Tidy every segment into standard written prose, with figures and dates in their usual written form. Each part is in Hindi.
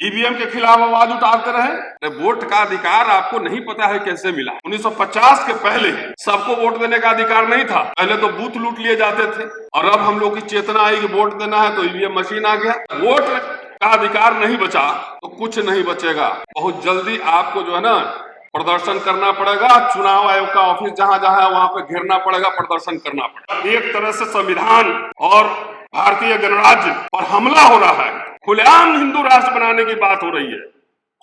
ईवीएम के खिलाफ आवाज उठाते रहे। वोट का अधिकार आपको नहीं पता है कैसे मिला। 1950 के पहले सबको वोट देने का अधिकार नहीं था। पहले तो बूथ लूट लिए जाते थे और अब हम लोग की चेतना आई कि वोट देना है तो ईवीएम मशीन आ गया। वोट का अधिकार नहीं बचा तो कुछ नहीं बचेगा। बहुत जल्दी आपको जो है ना प्रदर्शन करना पड़ेगा। चुनाव आयोग का ऑफिस जहां जहां है वहां पे घेरना पड़ेगा, प्रदर्शन करना पड़ेगा। एक तरह से संविधान और भारतीय गणराज्य पर हमला हो रहा है। खुलेआम हिंदू राष्ट्र बनाने की बात हो रही है।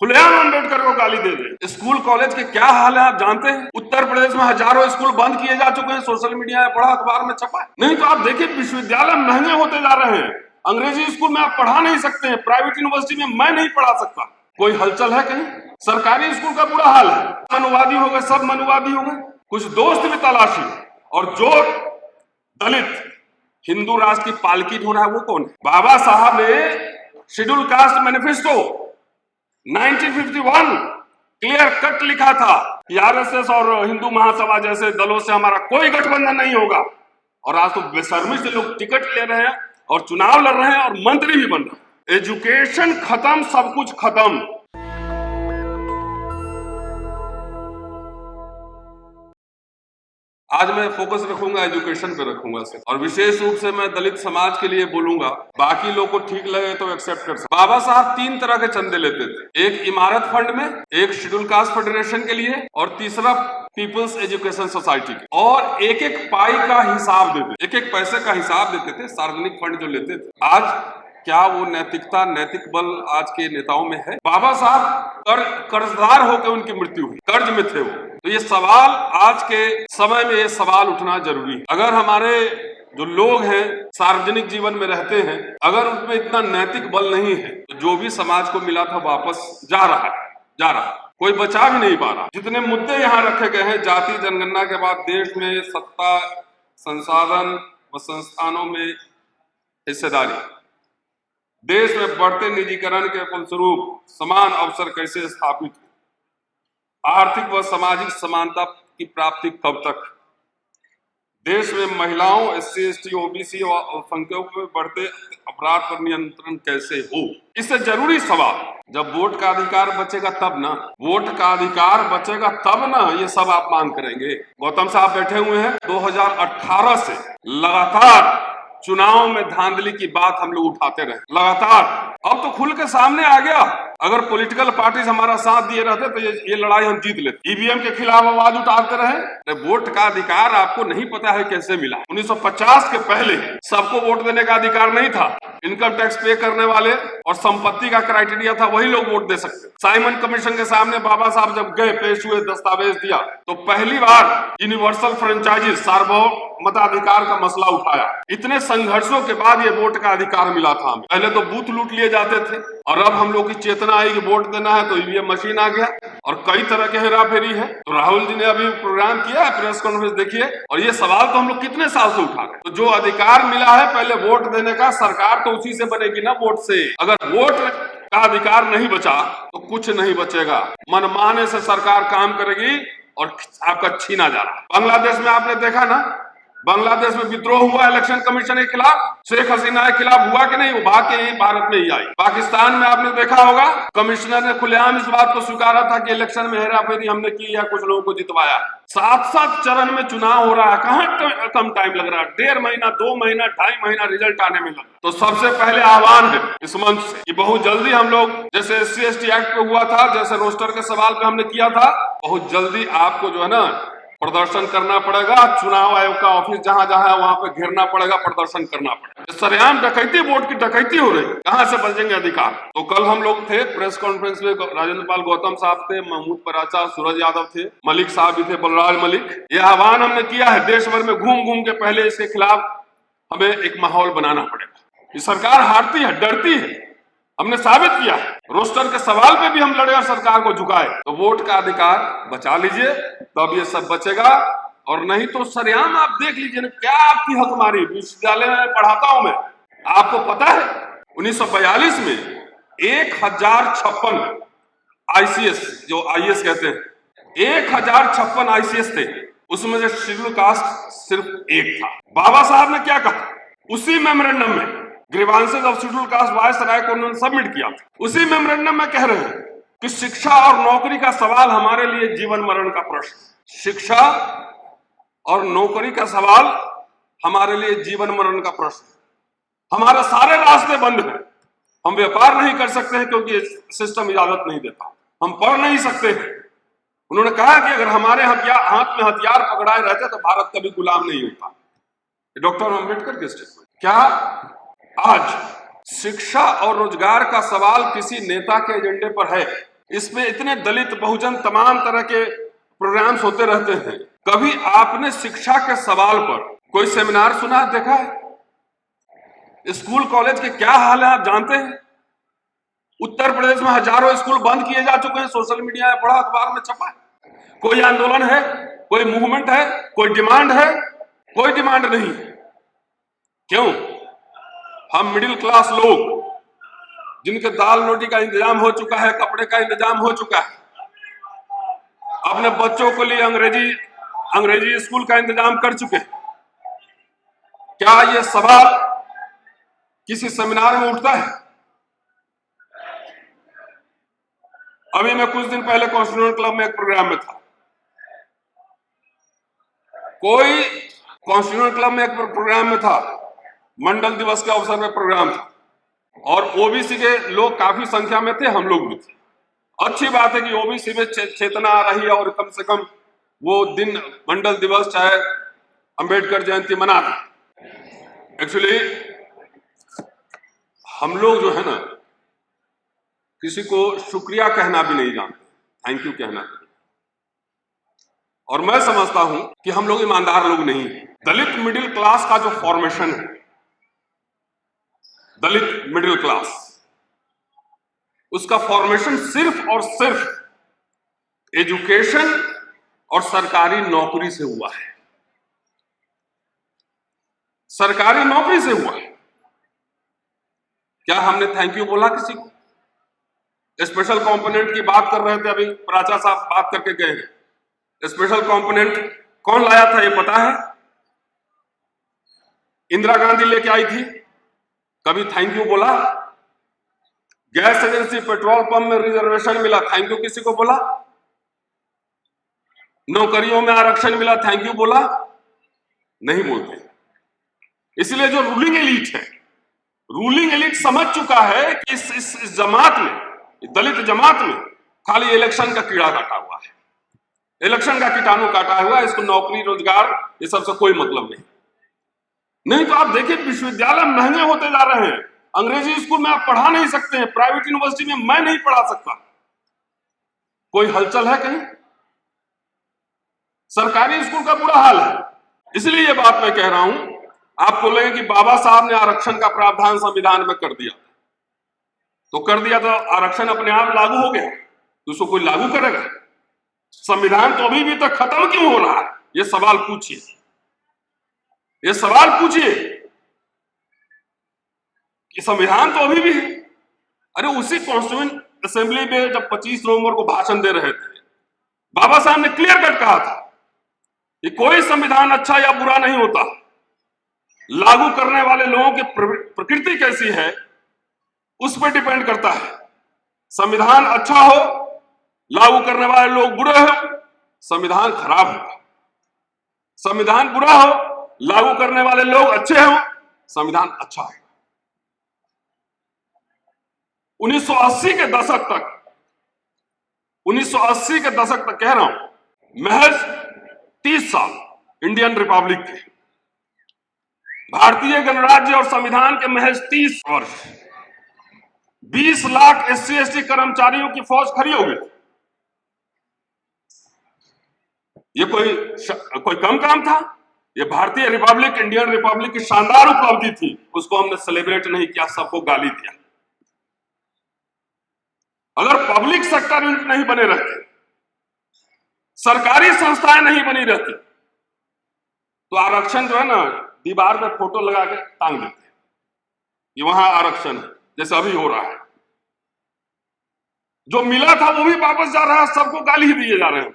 खुलेआम अम्बेडकर को गाली दे रहे। स्कूल कॉलेज के क्या हाल है आप जानते हैं? उत्तर प्रदेश में हजारों स्कूल बंद किए जा चुके हैं। सोशल मीडिया में पढ़ा, अखबार में छपा है। नहीं तो आप देखिए विश्वविद्यालय महंगे होते जा रहे हैं। अंग्रेजी स्कूल में आप पढ़ा नहीं सकते हैं। प्राइवेट यूनिवर्सिटी में मैं नहीं पढ़ा सकता। कोई हलचल है कहीं? सरकारी स्कूल का बुरा हाल है। मनुवादी हो गए, सब मनुवादी हो गए। कुछ दोस्त भी तलाशी। और जो दलित हिंदू राष्ट्र की पालकी ढूंढा है वो कौन है? बाबा साहब ने schedule caste manifesto 1951 clear cut लिखा था कि आरएसएस और हिंदू महासभा जैसे दलों से हमारा कोई गठबंधन नहीं होगा। और आज तो बेशर्मी से लोग टिकट ले रहे हैं और चुनाव लड़ रहे हैं और मंत्री भी बन रहे हैं। एजुकेशन खत्म, सब कुछ खत्म। आज मैं फोकस रखूंगा एजुकेशन पे रखूंगा सिर्फ, और विशेष रूप से मैं दलित समाज के लिए बोलूंगा। बाकी लोग को ठीक लगे तो एक्सेप्ट कर सकते। बाबा साहब 3 तरह के चंदे लेते थे। एक इमारत फंड में, एक शेड्यूल कास्ट फेडरेशन के लिए, और तीसरा पीपल्स एजुकेशन सोसाइटी के। और एक एक पाई का हिसाब देते, एक एक पैसे का हिसाब देते थे। सार्वजनिक फंड जो लेते थे। आज क्या वो नैतिकता, नैतिक बल आज के नेताओं में है? बाबा साहब कर्जदार होकर उनकी मृत्यु हुई, कर्ज में थे वो। तो ये सवाल आज के समय में ये सवाल उठना जरूरी है। अगर हमारे जो लोग हैं सार्वजनिक जीवन में रहते हैं, अगर उनमें इतना नैतिक बल नहीं है तो जो भी समाज को मिला था वापस जा रहा है। कोई बचा भी नहीं पा रहा। जितने मुद्दे यहाँ रखे गए हैं, जाति जनगणना के बाद देश में सत्ता, संसाधन व संस्थानों में हिस्सेदारी, देश में बढ़ते निजीकरण के फलस्वरूप समान अवसर कैसे स्थापित, आर्थिक व सामाजिक समानता की प्राप्ति कब तक, देश में महिलाओं, एससी, एसटी, ओबीसी और अल्पसंख्यकों में बढ़ते अपराध पर नियंत्रण कैसे हो। इससे जरूरी सवाल, जब वोट का अधिकार बचेगा तब ना, वोट का अधिकार बचेगा तब ना ये सब आप मांग करेंगे। गौतम साहब बैठे हुए हैं। 2018 से लगातार चुनाव में धांधली की बात हम लोग उठाते रहे लगातार। अब तो खुल के सामने आ गया। अगर पॉलिटिकल पार्टीज हमारा साथ दिए रहते तो ये लड़ाई हम जीत लेते। ईवीएम के खिलाफ आवाज उठाते रहे। वोट का अधिकार आपको नहीं पता है कैसे मिला। 1950 के पहले सबको वोट देने का अधिकार नहीं था। इनकम टैक्स पे करने वाले और संपत्ति का क्राइटेरिया था, वही लोग वोट दे सकते। साइमन कमीशन के सामने बाबा साहब जब गए, पेश हुए, दस्तावेज दिया, तो पहली बार यूनिवर्सल फ्रेंचाइजी, सार्वभौम मताधिकार का मसला उठाया। इतने संघर्षों के बाद ये वोट का अधिकार मिला था हमें। पहले तो बूथ लूट लिए जाते थे और अब हम लोग की चेतना आई कि वोट देना है तो ईवीएम मशीन आ गया और कई तरह के हेरा फेरी है। तो राहुल जी ने अभी प्रोग्राम किया है, प्रेस कॉन्फ्रेंस देखिए, और ये सवाल तो हम लोग कितने साल से उठा रहे। तो जो अधिकार मिला है पहले वोट देने का, सरकार तो उसी से बनेगी ना, वोट से। अगर वोट का अधिकार नहीं बचा तो कुछ नहीं बचेगा। मनमाने से सरकार काम करेगी और आपका छीना जा रहा है। बांग्लादेश में आपने देखा ना, बांग्लादेश में विद्रोह हुआ इलेक्शन कमीशन के खिलाफ, शेख हसीना के खिलाफ हुआ कि नहीं? वो भाग के यही भारत में ही आई। पाकिस्तान में आपने देखा होगा, कमिश्नर ने खुलेआम इस बात को स्वीकारा था कि इलेक्शन में हेराफेरी हमने की या कुछ लोगों को जितवाया। 7-7 चरण में चुनाव हो रहा है। कहाँ कम टाइम लग रहा है? 1.5 महीना, 2 महीना, 2.5 महीना रिजल्ट आने में लगा। तो सबसे पहले आह्वान है इस मंच से कि बहुत जल्दी हम लोग, जैसे SC ST एक्ट पे हुआ था, जैसे रोस्टर के सवाल पे हमने किया था, बहुत जल्दी आपको जो है ना प्रदर्शन करना पड़ेगा। चुनाव आयोग का ऑफिस जहां जहां है वहां पे घेरना पड़ेगा, प्रदर्शन करना पड़ेगा। सरेआम डकैती, वोट की डकैती हो रही है, कहां से बचेंगे अधिकार? तो कल हम लोग थे प्रेस कॉन्फ्रेंस में, राजेंद्र पाल गौतम साहब थे, महमूद पराचा, सूरज यादव थे, मलिक साहब भी थे, बलराज मलिक। यह आह्वान हमने किया है देश भर में घूम घूम के। पहले इसके खिलाफ हमें एक माहौल बनाना पड़ेगा। ये सरकार हारती है, डरती है, हमने साबित किया। रोस्टर के सवाल पे भी हम लड़े और सरकार को झुकाए। तो वोट का अधिकार बचा लीजिए, तब ये सब बचेगा। और नहीं तो सरेआम आप देख लीजिए ना, क्या आपकी हकमारी। विश्वविद्यालय में पढ़ाता हूं मैं, आपको पता है 1942 में 1056 ICS, जो IAS कहते हैं, 1056 ICS थे। उसमें से शेड्यूल कास्ट सिर्फ 1 था। बाबा साहब ने क्या कहा उसी मेमोरेंडम में? Grievances of scheduled caste viceroy को उन्होंने सबमिट किया था। उसी मेमोरेंडम में कह रहे हैं कि शिक्षा और नौकरी का सवाल हमारे लिए जीवन मरण का प्रश्न, शिक्षा और नौकरी का सवाल हमारे लिए जीवन मरण का प्रश्न। हमारे सारे रास्ते बंद हैं, हम व्यापार नहीं कर सकते हैं क्योंकि सिस्टम इजाजत नहीं देता, हम पढ़ नहीं सकते हैं। उन्होंने कहा कि अगर हमारे हाथ में हथियार पकड़ाए रहते तो भारत कभी गुलाम नहीं होता। डॉक्टर अम्बेडकर के स्टेटमेंट। क्या आज शिक्षा और रोजगार का सवाल किसी नेता के एजेंडे पर है? इसमें इतने दलित बहुजन तमाम तरह के प्रोग्राम्स होते रहते हैं, कभी आपने शिक्षा के सवाल पर कोई सेमिनार सुना, देखा है? स्कूल कॉलेज के क्या हाल है आप जानते हैं? उत्तर प्रदेश में हजारों स्कूल बंद किए जा चुके हैं, सोशल मीडिया में पढ़ा, अखबार में छपा है। कोई आंदोलन है, कोई मूवमेंट है, कोई डिमांड है? कोई डिमांड नहीं। क्यों? हम मिडिल क्लास लोग जिनके दाल रोटी का इंतजाम हो चुका है, कपड़े का इंतजाम हो चुका है, अपने बच्चों के लिए अंग्रेजी स्कूल का इंतजाम कर चुके हैं, क्या यह सवाल किसी सेमिनार में उठता है? अभी मैं कुछ दिन पहले कॉन्स्टिट्यूशन क्लब में एक प्रोग्राम में था। कोई कॉन्स्टिट्यूशन क्लब में एक प्रोग्राम में था, मंडल दिवस के अवसर में प्रोग्राम था, और ओबीसी के लोग काफी संख्या में थे, हम लोग भी थे। अच्छी बात है कि ओबीसी में चेतना आ रही है और कम से कम वो दिन मंडल दिवस चाहे अंबेडकर जयंती मना रहे। एक्चुअली हम लोग जो है ना, किसी को शुक्रिया कहना भी नहीं जानते, थैंक यू कहना भी। और मैं समझता हूं कि हम लोग ईमानदार लोग नहीं हैं। दलित मिडिल क्लास का जो फॉर्मेशन है, दलित मिडिल क्लास, उसका फॉर्मेशन सिर्फ और सिर्फ एजुकेशन और सरकारी नौकरी से हुआ है। सरकारी नौकरी से हुआ है। क्या हमने थैंक यू बोला किसी को? स्पेशल कंपोनेंट की बात कर रहे थे, अभी प्राचा साहब बात करके गए हैं। स्पेशल कंपोनेंट कौन लाया था ये पता है? इंदिरा गांधी लेके आई थी। कभी थैंक यू बोला? गैस एजेंसी, पेट्रोल पंप में रिजर्वेशन मिला, थैंक यू किसी को बोला? नौकरियों में आरक्षण मिला, थैंक यू बोला? नहीं बोलते। इसलिए जो रूलिंग एलीट है, रूलिंग एलीट समझ चुका है कि इस जमात में, दलित जमात में खाली इलेक्शन का कीड़ा काटा हुआ है, इलेक्शन का कीटाणु काटा हुआ है। इसको नौकरी रोजगार ये सबसे कोई मतलब नहीं। तो आप देखिए विश्वविद्यालय महंगे होते जा रहे हैं। अंग्रेजी स्कूल में आप पढ़ा नहीं सकते हैं, प्राइवेट यूनिवर्सिटी में मैं नहीं पढ़ा सकता। कोई हलचल है कहीं? सरकारी स्कूल का बुरा हाल है। इसलिए ये बात मैं कह रहा हूं, आप बोलेंगे कि बाबा साहब ने आरक्षण का प्रावधान संविधान में कर दिया, तो कर दिया तो आरक्षण अपने आप लागू हो गया, तो उसको कोई लागू करेगा? संविधान तो अभी भी तक खत्म क्यों हो रहा है? ये सवाल पूछिए, ये सवाल पूछिए कि संविधान तो अभी भी है। अरे उसी कॉन्स्टिट्यूएंट असेंबली में जब 25 नवंबर को भाषण दे रहे थे, बाबा साहब ने क्लियर कट कहा था कि कोई संविधान अच्छा या बुरा नहीं होता, लागू करने वाले लोगों की प्रकृति कैसी है उस पर डिपेंड करता है। संविधान अच्छा हो, लागू करने वाले लोग बुरे हो, संविधान खराब होगा। संविधान बुरा हो, लागू करने वाले लोग अच्छे हो, संविधान अच्छा है। 1980 के दशक तक, 1980 के दशक तक कह रहा हूं, महज 30 साल इंडियन रिपब्लिक के, भारतीय गणराज्य और संविधान के महज 30 वर्ष, 20 लाख SC/ST कर्मचारियों की फौज खड़ी हो गई। ये कोई कम काम था? ये भारतीय रिपब्लिक, इंडियन रिपब्लिक की शानदार उपलब्धि थी। उसको हमने सेलिब्रेट नहीं किया, सबको गाली दिया। अगर पब्लिक सेक्टर यूनिट नहीं बने रहते, सरकारी संस्थाएं नहीं बनी रहती, तो आरक्षण जो है ना, दीवार में फोटो लगा के टांग देते कि वहां आरक्षण है, जैसे अभी हो रहा है। जो मिला था वो भी वापस जा रहा है, सबको गाली ही दिए जा रहे हैं।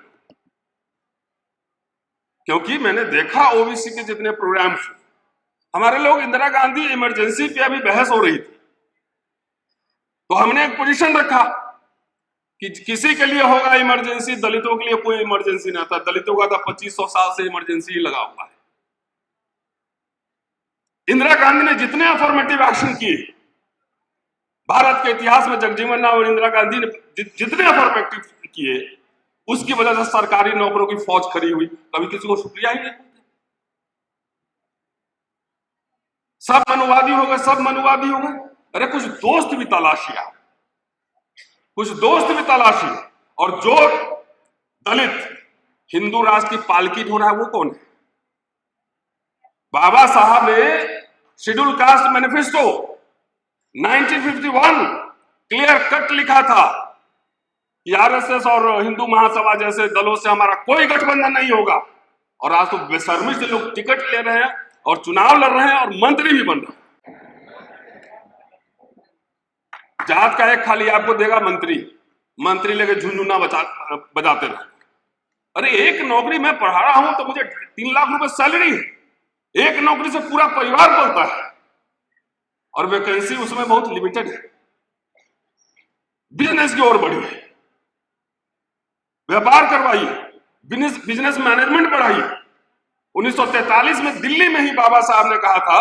क्योंकि मैंने देखा ओबीसी के जितने प्रोग्राम्स, हमारे लोग, इंदिरा गांधी इमरजेंसी पे अभी बहस हो रही थी, तो हमने एक पोजीशन रखा कि किसी के लिए होगा इमरजेंसी, दलितों के लिए कोई इमरजेंसी ना था। दलितों का था 2500 साल से इमरजेंसी लगा हुआ है। इंदिरा गांधी ने जितने अफर्मेटिव एक्शन किए भारत के इतिहास में, जगजीवन राम और इंदिरा गांधी ने जितने अफर्मेटिव किए, उसकी वजह से सरकारी नौकरों की फौज खड़ी हुई। कभी किसी को शुक्रिया ही नहीं। सब मनुवादी हो गए, सब मनुवादी हो गए। अरे कुछ दोस्त भी तलाशिया, कुछ दोस्त भी तलाशी। और जो दलित हिंदू राष्ट्र की पालकी ढो रहा है वो कौन है? बाबा साहब ने schedule caste manifesto 1951 clear cut लिखा था कि आरएसएस और हिंदू महासभा जैसे दलों से हमारा कोई गठबंधन नहीं होगा। और आज तो बेशर्मी से लोग टिकट ले रहे हैं और चुनाव लड़ रहे हैं और मंत्री भी बन रहे हैं। जात का एक खाली आपको देगा मंत्री, मंत्री लेके झुनझुना बजाते रहे। अरे एक नौकरी मैं पढ़ा रहा हूं तो मुझे 3 लाख रुपए सैलरी है, एक नौकरी से पूरा परिवार पलता है, और वैकेंसी उसमें बहुत लिमिटेड है। बिजनेस की ओर बढ़िए, व्यापार करवाइए, बिजनेस मैनेजमेंट बढ़ाइए। 1943 में दिल्ली में ही बाबा साहब ने कहा था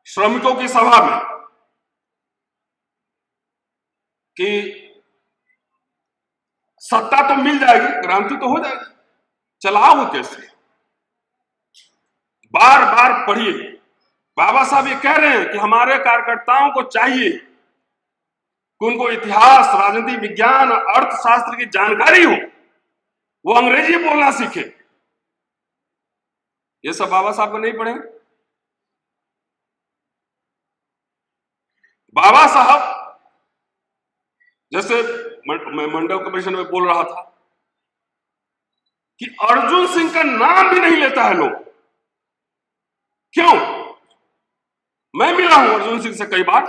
श्रमिकों की सभा में कि सत्ता तो मिल जाएगी, क्रांति तो हो जाएगी, चलाओ कैसे? बार बार पढ़िए। बाबा साहब ये कह रहे हैं कि हमारे कार्यकर्ताओं को चाहिए कि उनको इतिहास, राजनीति विज्ञान, अर्थशास्त्र की जानकारी हो, वो अंग्रेजी बोलना सीखे। ये सब बाबा साहब को नहीं पढ़े। बाबा साहब जैसे मैं मंडल कमीशन में बोल रहा था कि अर्जुन सिंह का नाम भी नहीं लेता है लोग। क्यों? मैं मिला हूं अर्जुन सिंह से कई बार,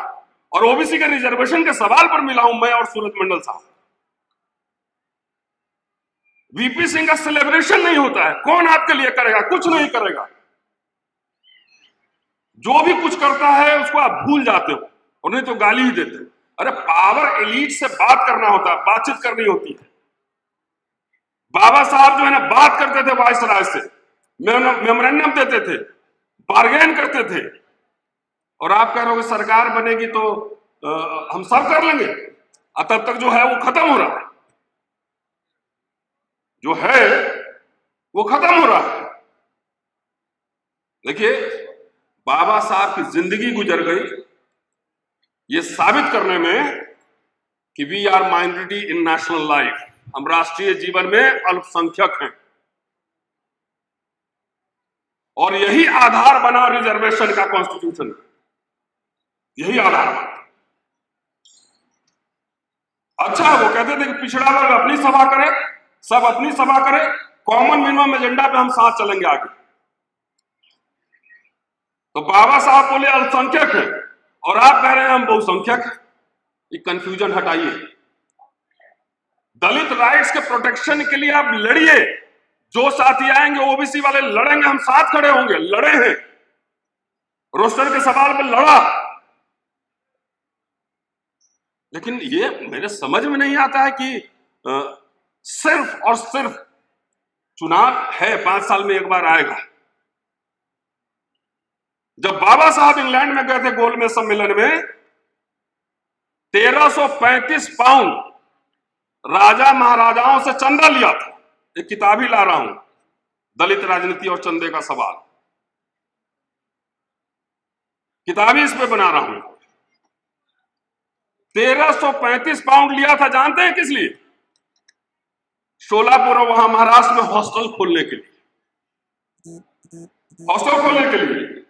और ओबीसी के रिजर्वेशन के सवाल पर मिला हूं मैं और सूरज मंडल साहब। वीपी सिंह का सेलिब्रेशन नहीं होता है। कौन आपके लिए करेगा? कुछ नहीं करेगा। जो भी कुछ करता है उसको आप भूल जाते हो, और नहीं तो गाली ही देते हो। अरे पावर एलीट से बात करना होता है, बातचीत करनी होती है। बाबा साहब जो है ना, बात करते थे वायसराय से, मेमोरेंडम देते थे, बार्गेन करते थे। और आप कह रहे हो सरकार बनेगी तो हम सब कर लेंगे, तब तक जो है वो खत्म हो रहा है, जो है वो खत्म हो रहा है। देखिए, बाबा साहब की जिंदगी गुजर गई ये साबित करने में कि we are minority in national life. हम राष्ट्रीय जीवन में अल्पसंख्यक हैं, और यही आधार बना रिजर्वेशन का कॉन्स्टिट्यूशन, यही आधार बना। अच्छा, वो कहते थे कि पिछड़ा वर्ग अपनी सभा करे, सब अपनी सभा करे, कॉमन मिनिमम एजेंडा पे हम साथ चलेंगे आगे। तो बाबा साहब बोले अल्पसंख्यक है, और आप कह रहे हैं हम बहुसंख्यक हैं। ये कंफ्यूजन हटाइए। दलित राइट्स के प्रोटेक्शन के लिए आप लड़िए। जो साथी आएंगे ओबीसी वाले लड़ेंगे, हम साथ खड़े होंगे, लड़े हैं। रोस्टर के सवाल पर लड़ा, लेकिन ये मेरे समझ में नहीं आता है कि सिर्फ और सिर्फ चुनाव है, 5 साल में एक बार आएगा। जब बाबा साहब इंग्लैंड में गए थे गोलमेज सम्मेलन में, 1335 पाउंड राजा महाराजाओं से चंदा लिया था। एक किताब ही ला रहा हूं, दलित राजनीति और चंदे का सवाल, किताब ही इस पे बना रहा हूं। 1335 पाउंड लिया था, जानते हैं किस लिए? शोलापुर, वहां महाराष्ट्र में हॉस्टल खोलने के लिए, हॉस्टल खोलने के लिए।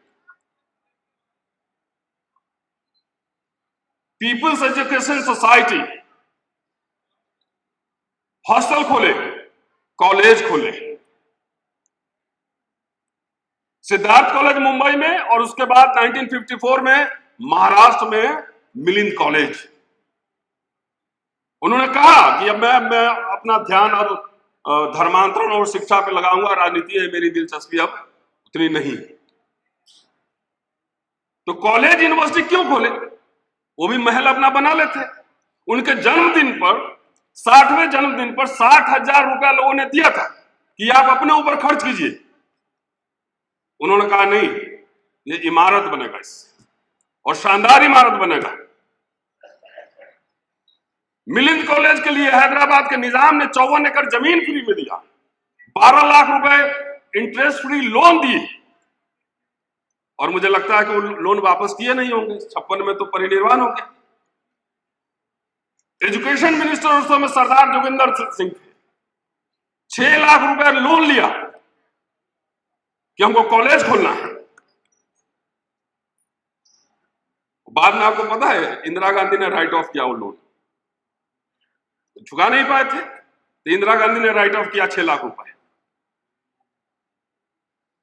पीपल्स एजुकेशन सोसाइटी हॉस्टल खोले, कॉलेज खोले। सिद्धार्थ कॉलेज मुंबई में, और उसके बाद 1954 में महाराष्ट्र में मिलिंद कॉलेज। उन्होंने कहा कि अब मैं अपना ध्यान अब धर्मांतरण और शिक्षा पे लगाऊंगा, राजनीति में मेरी दिलचस्पी अब उतनी नहीं। तो कॉलेज यूनिवर्सिटी क्यों खोले? वो भी महल अपना बना लेते। उनके जन्मदिन पर, 60वें जन्मदिन पर 60,000 रुपया लोगों ने दिया था कि आप अपने ऊपर खर्च कीजिए। उन्होंने कहा नहीं, ये इमारत बनेगा इससे, और शानदार इमारत बनेगा। मिलिंद कॉलेज के लिए हैदराबाद के निजाम ने 54 एकड़ जमीन फ्री में दिया, 12 लाख रुपए इंटरेस्ट फ्री लोन दिए, और मुझे लगता है कि वो लोन वापस किए नहीं होंगे। 56 में तो परिनिर्वाण हो गया। एजुकेशन मिनिस्टर उस समय सरदार जोगिंदर सिंह थे। 6 लाख रुपए लोन लिया कि हमको कॉलेज खोलना है। बाद में आपको पता है इंदिरा गांधी ने राइट ऑफ किया वो लोन, चुका नहीं पाए थे तो इंदिरा गांधी ने राइट ऑफ किया 6 लाख रुपए।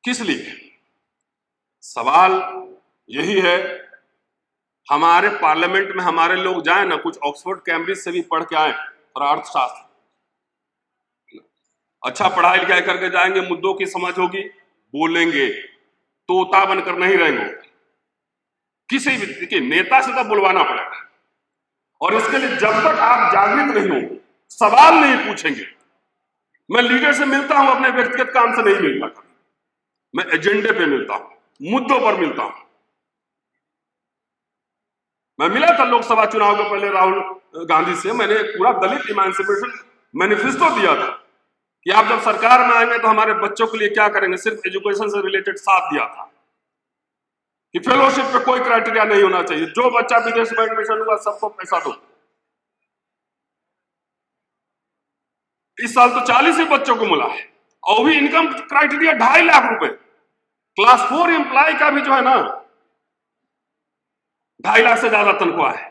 किस लिए? सवाल यही है, हमारे पार्लियामेंट में हमारे लोग जाए ना, कुछ ऑक्सफोर्ड कैम्ब्रिज से भी पढ़ के आए और अर्थशास्त्र, अच्छा पढ़ाई लिखाई करके जाएंगे, मुद्दों की समझ होगी, बोलेंगे, तोता बनकर नहीं रहेंगे। किसी भी देखिए नेता से तो बुलवाना पड़ेगा, और इसके लिए जब तक आप जागृत नहीं हो, सवाल नहीं पूछेंगे। मैं लीडर से मिलता हूं, अपने व्यक्तिगत काम से नहीं मिलता, मैं एजेंडे पे मिलता हूं, मुद्दों पर मिलता हूं। मैं मिला था लोकसभा चुनाव के पहले राहुल गांधी से, मैंने पूरा दलित इमांसिपेशन मैनिफेस्टो दिया था कि आप जब सरकार में आएंगे तो हमारे बच्चों के लिए क्या करेंगे। सिर्फ एजुकेशन से रिलेटेड साथ दिया था कि फेलोशिप पे कोई क्राइटेरिया नहीं होना चाहिए, जो बच्चा विदेश में एडमिशन हुआ सबको पैसा दो। इस साल तो 40 ही बच्चों को मिला है, और भी इनकम क्राइटेरिया 2.5 लाख रुपए। क्लास 4 एम्प्लॉय का भी जो है ना 2.5 लाख से ज्यादा तनख्वाह है।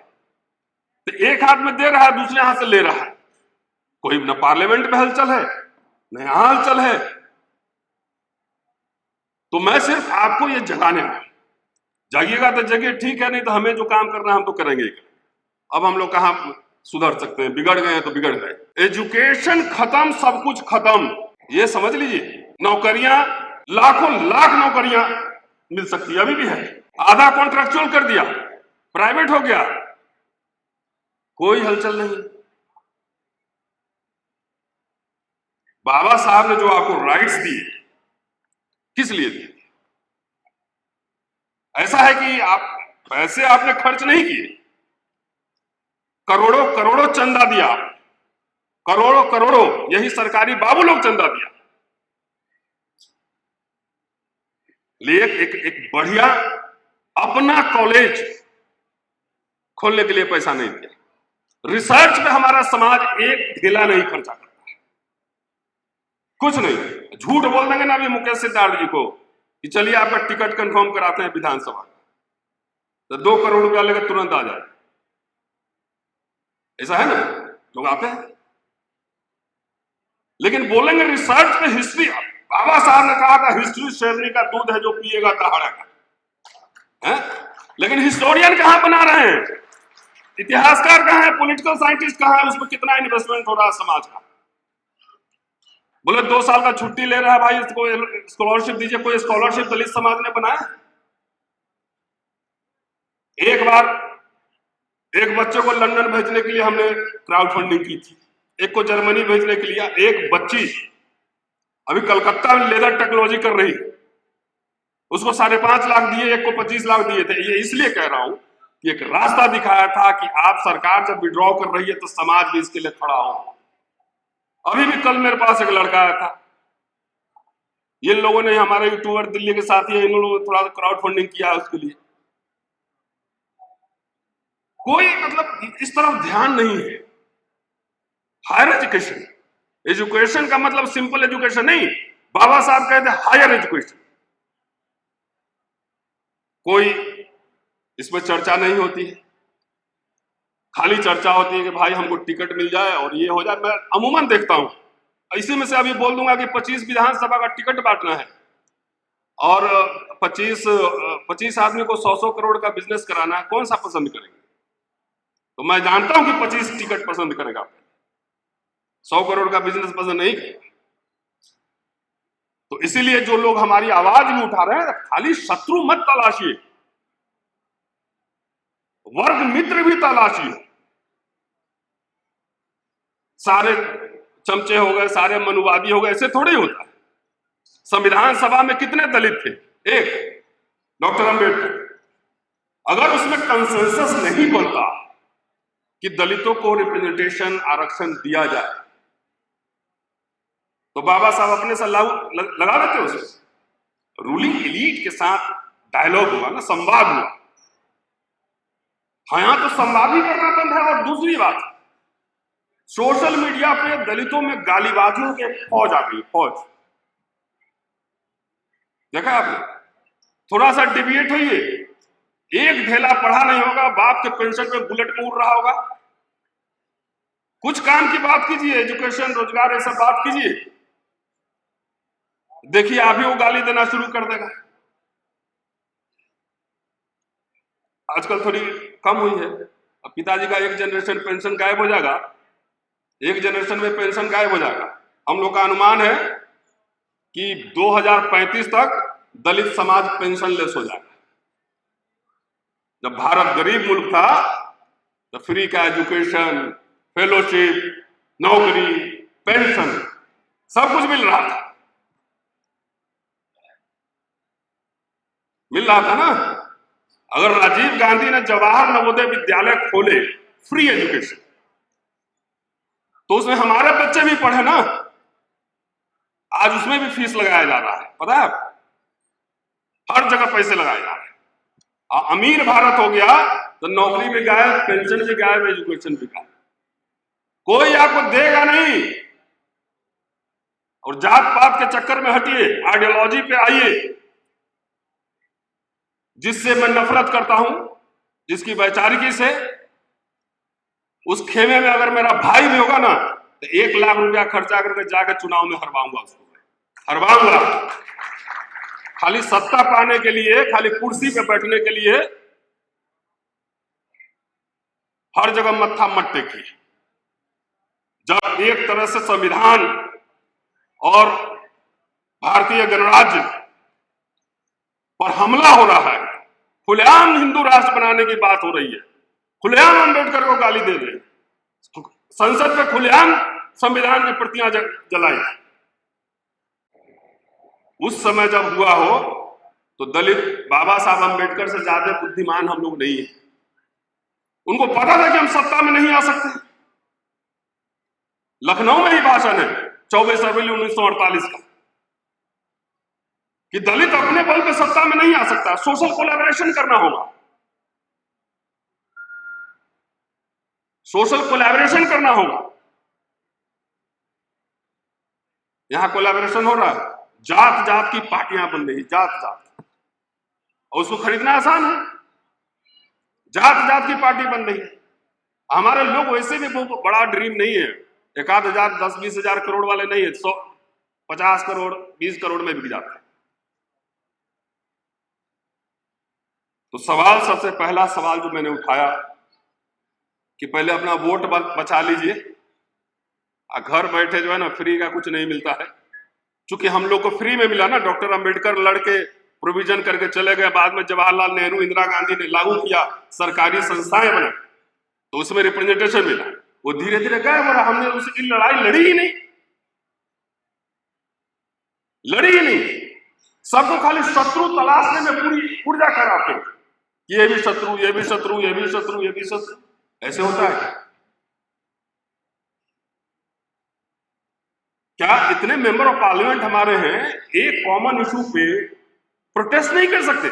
तो एक हाथ में दे रहा है, दूसरे हाथ से ले रहा है। कोई न पार्लियामेंट में हलचल है, न यहां हलचल है। तो मैं सिर्फ आपको ये जगाने आया, जागिएगा तो जगिए, ठीक है, नहीं तो हमें जो काम करना है हम तो करेंगे। अब हम लोग कहां सुधर सकते हैं? बिगड़ गए हैं तो बिगड़ गए। एजुकेशन खत्म, सब कुछ खत्म, ये समझ लीजिए। नौकरियां, लाखों लाख नौकरियां मिल सकती है, अभी भी है। आधा कॉन्ट्रैक्चुअल कर दिया, प्राइवेट हो गया, कोई हलचल नहीं। बाबा साहब ने जो आपको राइट्स दिए, किस लिए दिए? ऐसा है कि आप पैसे आपने खर्च नहीं किए, करोड़ों करोड़ों चंदा दिया, करोड़ों करोड़ों यही सरकारी बाबू लोग चंदा दिया, लिए एक बढ़िया अपना कॉलेज खोलने के लिए पैसा नहीं दिया। रिसर्च पे हमारा समाज एक ढेला नहीं खर्चा करता, कुछ नहीं। झूठ बोल देंगे ना अभी मुकेश सिद्धार्थ जी को कि चलिए आपका टिकट कंफर्म कराते हैं विधानसभा, तो 2 करोड़ रुपया लेकर तुरंत आ जाए। ऐसा है ना, लोग आते हैं। लेकिन बोलेंगे रिसर्च पे हिस्ट्री, बाबा साहब ने कहा था हिस्ट्री शेरनी का दूध है जो पिएगा दहाड़ेगा। लेकिन हिस्टोरियन कहां बना रहे हैं, इतिहासकार कहां है, पॉलिटिकल साइंटिस्ट कहां है, उसमें कितना इन्वेस्टमेंट हो रहा है समाज का। बोले 2 साल का छुट्टी ले रहा है भाई, इसको स्कॉलरशिप दीजिए। कोई स्कॉलरशिप दलित समाज ने बनाया? एक बार एक बच्चे को लंदन भेजने के लिए हमने क्राउड फंडिंग की थी, एक को जर्मनी भेजने के लिए। एक बच्ची अभी कलकत्ता में लेदर टेक्नोलॉजी कर रही, उसको 5.5 लाख दिए, एक को 25 लाख दिए थे। ये इसलिए कह रहा हूं कि एक रास्ता दिखाया था कि आप सरकार जब विड्रॉ कर रही है तो समाज भी इसके लिए खड़ा हो। अभी भी कल मेरे पास एक लड़का आया था, ये लोगों ने, हमारे यूट्यूबर दिल्ली के साथी है, इन लोगों ने थोड़ा क्राउड फंडिंग किया उसके लिए। कोई मतलब इस तरफ ध्यान नहीं है। हायर एजुकेशन, एजुकेशन का मतलब सिंपल एजुकेशन नहीं, बाबा साहब कहते हैं हायर एजुकेशन। कोई इसमें चर्चा नहीं होती है, खाली चर्चा होती है कि भाई हमको टिकट मिल जाए और ये हो जाए। मैं अमूमन देखता हूं, इसी में से अभी बोल दूंगा कि 25 विधानसभा का टिकट बांटना है और 25 आदमी को 100-100 करोड़ का बिजनेस कराना है, कौन सा पसंद करेंगे? तो मैं जानता हूं कि 25 टिकट पसंद करेगा, 100 करोड़ का बिजनेस पसंद नहीं करेगा। तो इसीलिए जो लोग हमारी आवाज भी उठा रहे हैं, खाली शत्रु मत तलाशिए, वर्ग मित्र भी तलाशिए। सारे चमचे हो गए, सारे मनुवादी हो गए, ऐसे थोड़ी होता है। संविधान सभा में कितने दलित थे? एक, डॉक्टर अंबेडकर। अगर उसमें कंसेंसस नहीं बनता कि दलितों को रिप्रेजेंटेशन, आरक्षण दिया जाए, तो बाबा साहब अपने से लगा देते उसे। रूलिंग एलीट के साथ डायलॉग हुआ ना, संवाद हुआ। हाँ, यहां तो संवाद ही करना बंद है। और दूसरी बात, सोशल मीडिया पे दलितों में गालीबाजियों के फौज आ गई, फौज। देखा आपने? थोड़ा सा डिबेट हुई, एक ढेला पढ़ा नहीं होगा, बाप के पेंशन पे बुलेट में उड़ रहा होगा। कुछ काम की बात कीजिए, एजुकेशन, रोजगार, ऐसा बात कीजिए, देखिए आप ही वो गाली देना शुरू कर देगा। आजकल थोड़ी कम हुई है। अब पिताजी का एक जनरेशन पेंशन गायब हो जाएगा, एक जनरेशन में पेंशन गायब हो जाएगा। हम लोग का अनुमान है कि 2035 तक दलित समाज पेंशन लेस हो जाएगा। जब भारत गरीब मुल्क था तो फ्री का एजुकेशन, फेलोशिप, नौकरी, पेंशन सब कुछ मिल रहा था, ना। अगर राजीव गांधी ने जवाहर नवोदय विद्यालय खोले, फ्री एजुकेशन, तो उसमें हमारे बच्चे भी पढ़े ना। आज उसमें भी फीस लगाया जा रहा है, पता है? हर जगह पैसे लगाए जा रहे हैं। अमीर भारत हो गया तो नौकरी भी गायब, पेंशन भी गायब, एजुकेशन भी गायब। कोई आपको देगा नहीं। और जात पात के चक्कर में हटिए, आइडियोलॉजी पे आइए। जिससे मैं नफरत करता हूं, जिसकी वैचारिकी से, उस खेमे में अगर मेरा भाई भी होगा ना, तो 1 लाख रुपया खर्चा करके जाकर चुनाव में हरवाऊंगा उसको, हरवाऊंगा। खाली सत्ता पाने के लिए, खाली कुर्सी पे बैठने के लिए हर जगह मत्था मत टेकिए। जब एक तरह से संविधान और भारतीय गणराज्य पर हमला हो रहा है, खुलेआम हिंदू राष्ट्र बनाने की बात हो रही है, खुलेआम अंबेडकर को गाली दे रहे हैं, संसद में खुलेआम संविधान की प्रतियां जलाई। उस समय जब हुआ हो तो दलित बाबा साहब अंबेडकर से ज्यादा बुद्धिमान हम लोग नहीं है। उनको पता था कि हम सत्ता में नहीं आ सकते। लखनऊ में ही भाषण है 24 फरवरी 1948 का कि दलित अपने बल पे सत्ता में नहीं आ सकता, सोशल कोलैबोरेशन करना होगा, सोशल कोलैबोरेशन करना होगा। यहां कोलैबोरेशन हो रहा है, जात जात की पार्टियां बन रही, जात जात, और उसको खरीदना आसान है। जात जात की पार्टी बन रही है। हमारे लोग वैसे भी वो बड़ा ड्रीम नहीं है, 1,000, 10-20 हजार करोड़ वाले नहीं है, 150 करोड़ 20 करोड़ में बिक जाते हैं। तो सवाल, सबसे पहला सवाल जो मैंने उठाया कि पहले अपना वोट बचा लीजिए। घर बैठे जो है ना, फ्री का कुछ नहीं मिलता है। चूंकि हम लोग को फ्री में मिला ना, डॉक्टर अंबेडकर लड़के प्रोविजन करके चले गए, बाद में जवाहरलाल नेहरू, इंदिरा गांधी ने लागू किया, सरकारी संस्थाएं बने, तो उसमें रिप्रेजेंटेशन मिला। वो धीरे धीरे गायब हो रहा। हमने उसकी लड़ाई लड़ी ही नहीं, लड़ी ही नहीं। सबको खाली शत्रु तलाशने में पूरी ऊर्जा कराते, ये भी शत्रु, ये भी शत्रु, ये भी शत्रु, ये भी शत्रु। ऐसे होता है क्या? इतने मेंबर ऑफ पार्लियामेंट हमारे हैं, एक कॉमन इशू पे प्रोटेस्ट नहीं कर सकते?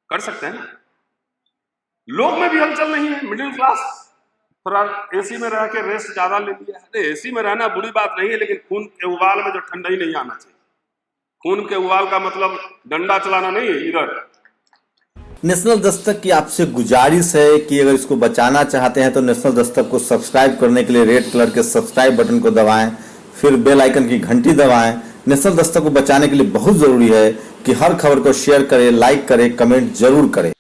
कर सकते हैं ना। लोग में भी हलचल नहीं है। मिडिल क्लास थोड़ा एसी में रह के रेस्ट ज्यादा ले लिया है। एसी में रहना बुरी बात नहीं है, लेकिन खून के उबाल में जो ठंडा ही नहीं आना चाहिए। खून के उबाल का मतलब डंडा चलाना नहीं है। इधर नेशनल दस्तक की आपसे गुजारिश है कि अगर इसको बचाना चाहते हैं तो नेशनल दस्तक को सब्सक्राइब करने के लिए रेड कलर के सब्सक्राइब बटन को दबाएं, फिर बेल आइकन की घंटी दबाएं। नेशनल दस्तक को बचाने के लिए बहुत जरूरी है कि हर खबर को शेयर करें, लाइक करें, कमेंट जरूर करें।